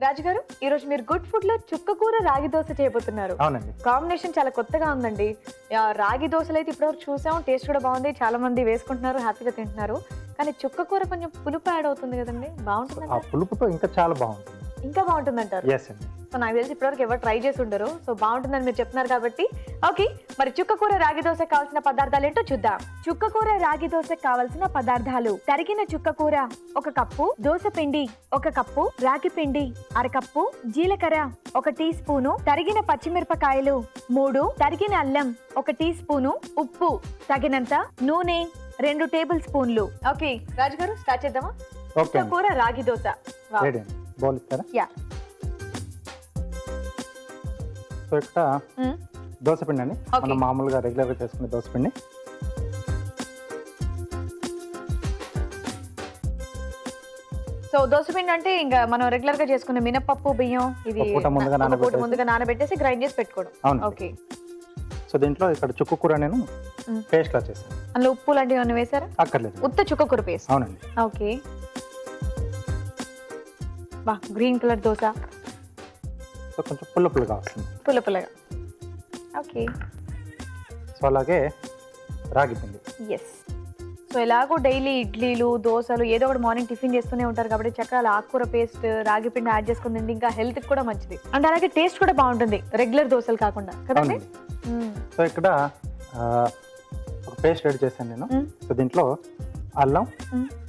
రాజు గారు ఈ రోజు మీరు గుడ్ ఫుడ్ లో చుక్కకూర రాగి దోశ చేయబోతున్నారు. అవునండి. కాంబినేషన్ చాలా కొత్తగా ఉందండి. రాగి దోశలు అయితే ఇప్పటివరకు చూసాం, టేస్ట్ కూడా బాగుంది, చాలా మంది వేసుకుంటున్నారు, హ్యాపీగా తింటున్నారు. కానీ చుక్కకూర కొంచెం పులుపు యాడ్ అవుతుంది కదండి, బాగుంటుంది. ఆ పులుపుతో ఇంకా చాలా బాగుంటుంది. ఇంకా బాగుంటుంది అంటారు? ఎస్ అండి. సో నాకు తెలిసి ఇప్పటివరకు ఎవరు ట్రై చేసి ఉండరు. సో బాగుంటుందని మీరు చెప్తున్నారు కాబట్టి ఓకే. మరి చుక్కకూర రాగి దోశ కావాల్సిన పదార్థాలు ఏంటో చూద్దాం. చుక్కకూర రాగి దోశ కావాల్సిన పదార్థాలు: తరిగిన చుక్కకూర 1 కప్పు, దోశ పిండి 1 కప్పు, రాగి పిండి 1/2 కప్పు, జీలకర్ర 1 టీ స్పూను, తరిగిన పచ్చిమిరపకాయలు 3, తరిగిన అల్లం 1 టీ స్పూను, ఉప్పు తగినంత, నూనె 2 టేబుల్ స్పూన్లు. ఓకే రాజు గారు స్టార్ట్ చేద్దామా? చుక్కకూర రాగి దోశ రెడీ అండి. బౌల్ ఇస్తారా? యా. సో ఇక్కడ దోశ పిండి అండి, మనం మామూలుగా రెగ్యులర్ గా చేసుకునే దోశ పిండి. సో దోశ పిండి అంటే ఇంకా మనం రెగ్యులర్ గా చేసుకునే మినపప్పు, బియ్యం, ఇది ముందుగా నానబెట్టేసి గ్రైండ్ చేసి పెట్టుకోవడం. ఓకే. సో దీంట్లో ఇక్కడ చుక్కకూర నేను పేస్ట్ లా చేశాను. అందులో ఉప్పు లాంటివి ఏమైనా వేసారా? అక్కర్లేదు, ఉత్త చుక్కకూర పేస్ట్. అవునండి. ఓకే. బా గ్రీన్ కలర్ దోశ. సో కొంచెం పుల్లగా వస్తుంది. పుల్లగా. ఓకే. సో అలాగే రాగి పిండి. ఎస్. సో ఎలాగో డైలీ ఇడ్లీలు, దోశలు ఏదో ఒకటి మార్నింగ్ టిఫిన్ చేస్తూనే ఉంటారు కాబట్టి చక్కగా ఆకుకూర పేస్ట్, రాగి పిండి యాడ్ చేసుకుని తింటే ఇంకా హెల్త్ కూడా మంచిది, అండ్ అలాగే టేస్ట్ కూడా బాగుంటుంది రెగ్యులర్ దోశలు కాకుండా కదండి. సో ఇక్కడ ఒక పేస్ట్ రెడీ చేశాను నేను. సో దీంట్లో అల్లం,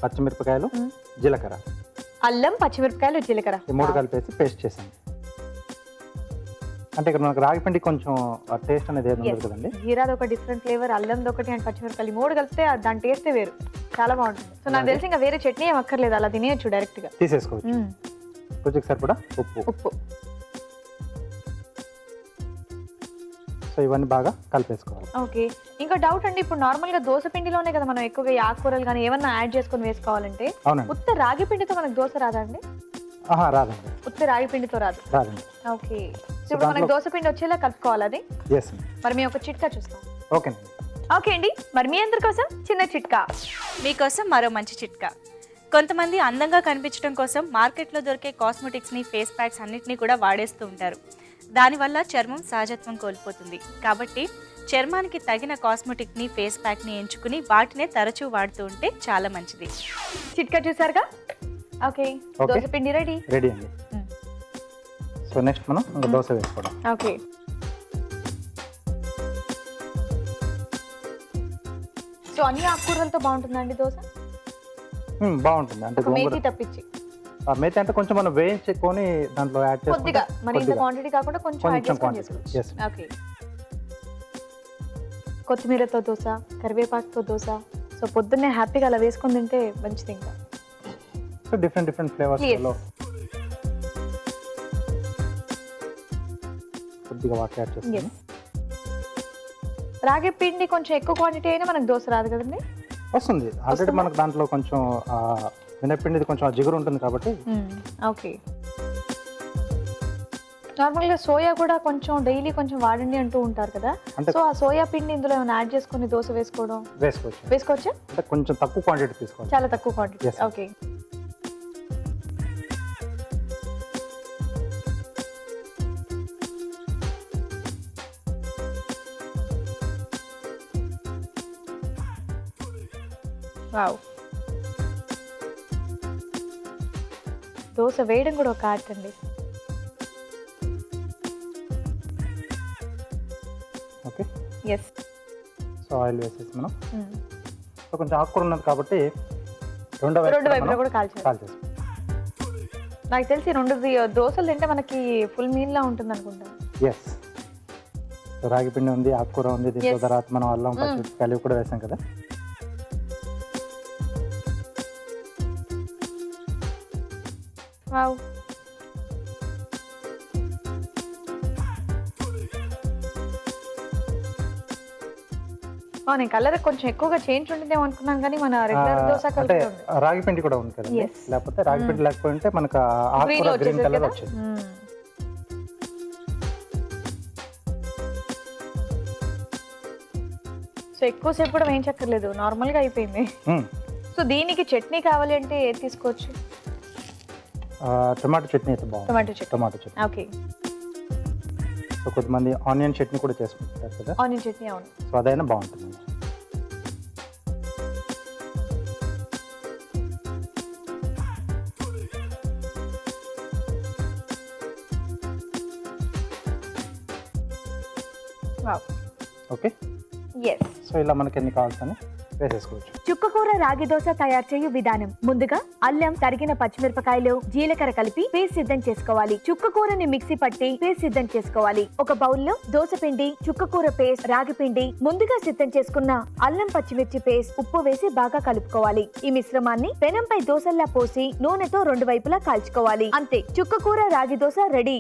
పచ్చిమిరపకాయలు, జీలకర్ర, అల్లం, పచ్చిమిరపకాయలు, జీలకర్ర ఈ 3 కలిపేసి పేస్ట్ చేశాను. అంటే ఇక్కడ మనకు రాగి పిండి కొంచెం టేస్ట్ అనేది ఏది ఉండదు కదండి. జీరాది ఒక డిఫరెంట్ ఫ్లేవర్, అల్లంది ఒకటి అండ్ పచ్చిమిరపకాయలు 3 కలిపితే దాని టేస్టే వేరు, చాలా బాగుంటుంది. సో నాకు తెలిసి ఇంకా వేరే చట్నీ ఏం అక్కర్లేదు, అలా తినేయచ్చు డైరెక్ట్ గా. తీసేసుకోవచ్చు. రుచికి సరిపడా ఉప్పు. సో ఇవన్నీ బాగా కలిపేసుకోవాలి. ఓకే. ఇంకా డౌట్ అండి, ఇప్పుడు నార్మల్ గా దోశ పిండిలోనే కదా మనం ఎక్కువగా ఆకుకూరలు కానీ ఏమన్నా యాడ్ చేసుకొని వేసుకోవాలంటే, ఉత్త రాగి పిండితో మనకు దోశ రాదండి? రాదండి, ఉత్త రాగి పిండితో రాదండి. ఓకే. ఇప్పుడు మనకి దోశ పిండి వచ్చేలా కలుపుకోవాలి అది. మరి మేము ఒక చిట్కా చూస్తాం. ఓకే అండి, మరి మీ అందరి కోసం చిన్న చిట్కా. మీకోసం మరో మంచి చిట్కా. కొంతమంది అందంగా కనిపించడం కోసం మార్కెట్లో దొరికే కాస్మెటిక్స్ని, ఫేస్ ప్యాక్స్ అన్నిటినీ కూడా వాడేస్తూ ఉంటారు. దానివల్ల చర్మం సహజత్వం కోల్పోతుంది. కాబట్టి చర్మానికి తగిన కాస్మెటిక్ని, ఫేస్ ప్యాక్ని ఎంచుకుని వాటినే తరచూ వాడుతూ ఉంటే చాలా మంచిది. చిట్కా చూసారుగా. ఓకే, దోశ పిండి రెడీ అండి. సో నెక్స్ట్ మనం దోశ వేసుకోవడం. ఓకే. సో అన్ని ఆకుకూరలతో బాగుంటుందండి దోశ? బాగుంటుంది. అంటే మేతి తప్పించి. మేతి అంటే కొంచెం మనం వేయించుకొని దాంట్లో యాడ్ చేసుకుంటే కొద్దిగా, మరి ఇంత క్వాంటిటీ కాకుండా కొంచెం యాడ్ చేసుకొని చేసుకోవచ్చు. ఓకే. కొత్తిమీరతో దోశ, కరివేపాకుతో దోశ. సో పొద్దున్నే హ్యాపీగా అలా వేసుకొని తింటే మంచిది. ఇంకా సో డిఫరెంట్ ఫ్లేవర్స్ లో కొద్దిగా వాటర్ యాడ్ చేస్తాను. రాగి పిండి కొంచెం ఎక్కువ క్వాంటిటీ అయినా మనకు దోశ రాదు కదండి? వస్తుంది. ఆల్రెడీ మనకు దాంట్లో కొంచెం మినప్పిండి కొంచెం జిగురు ఉంటుంది కాబట్టి. ఓకే. నార్మల్గా సోయా కూడా కొంచెం డైలీ కొంచెం వాడండి అంటూ ఉంటారు కదా, సో ఆ సోయా పిండి ఇందులో ఏమైనా యాడ్ చేసుకుని దోశ వేసుకోవచ్చా? అంటే కొంచెం తక్కువ క్వాంటిటీ తీసుకోవాలి. చాలా తక్కువ క్వాంటిటీ. ఓకే. వావ్, దోశ వేయడం కూడా ఒక ఆర్ట్ అండి. ఓకే. ఎస్. సో ఆయిల్ వేసేసి మనం సో కొంచెం ఆకుకూర ఉన్నది కాబట్టి రెండు వైపులా కూడా కాల్చేసి. నాకు తెలిసి 2 దోశలు తింటే మనకి ఫుల్ మీల్ లా ఉంటుంది అనుకుంటాను. ఎస్. సో రాగి పిండి ఉంది, ఆకుకూర ఉంది, దీంట్లో తర్వాత మనం అల్లం, పచ్చిమిరపకాయలు కూడా వేసాం కదా. వావ్, నేను కలర్ కొంచెం ఎక్కువగా చేంజ్ ఉంటుందేమో అనుకున్నాను, కానీ మన రెగ్యులర్ దోశ అంటే రాగి పిండి కూడా ఉంది కదా, లేకపోతే రాగి పిండి లేకపోతే మనకు ఆకుకూర గ్రీన్ కలర్ వచ్చింది. సో ఎక్కువసేపు కూడా వేయించక్కర్లేదు, నార్మల్గా అయిపోయింది. సో దీనికి చట్నీ కావాలి అంటే ఏది తీసుకోవచ్చు? టొమాటో చట్నీ అయితే బాగుంటుంది. Tomato chutney. Tomato chutney. Okay, so కొంతమంది ఆనియన్ చట్నీ కూడా చేసుకుంటారు కదా, ఆనియన్ చట్నీ. అవును. సో అదైనా బాగుంటుంది. వావ్. Okay, yes. సో ఇలా మనకి ఎన్ని కావాల్సని వేసేసుకోవచ్చు. చుక్కకూర రాగి దోశ తయారు చేయు విధానం. ముందుగా అల్లం, తరిగిన పచ్చిమిరపకాయలు, జీలకర్ర కలిపి పేస్ట్ సిద్ధం చేసుకోవాలి. చుక్కకూరని మిక్సీ పట్టి పేస్ట్ సిద్ధం చేసుకోవాలి. ఒక బౌల్లో దోశ పిండి, చుక్కకూర పేస్ట్, రాగి పిండి, ముందుగా సిద్ధం చేసుకున్న అల్లం పచ్చిమిర్చి పేస్ట్, ఉప్పు వేసి బాగా కలుపుకోవాలి. ఈ మిశ్రమాన్ని పెనంపై దోశల్లా పోసి నూనెతో 2 వైపులా కాల్చుకోవాలి. అంతే, చుక్కకూర రాగి దోశ రెడీ.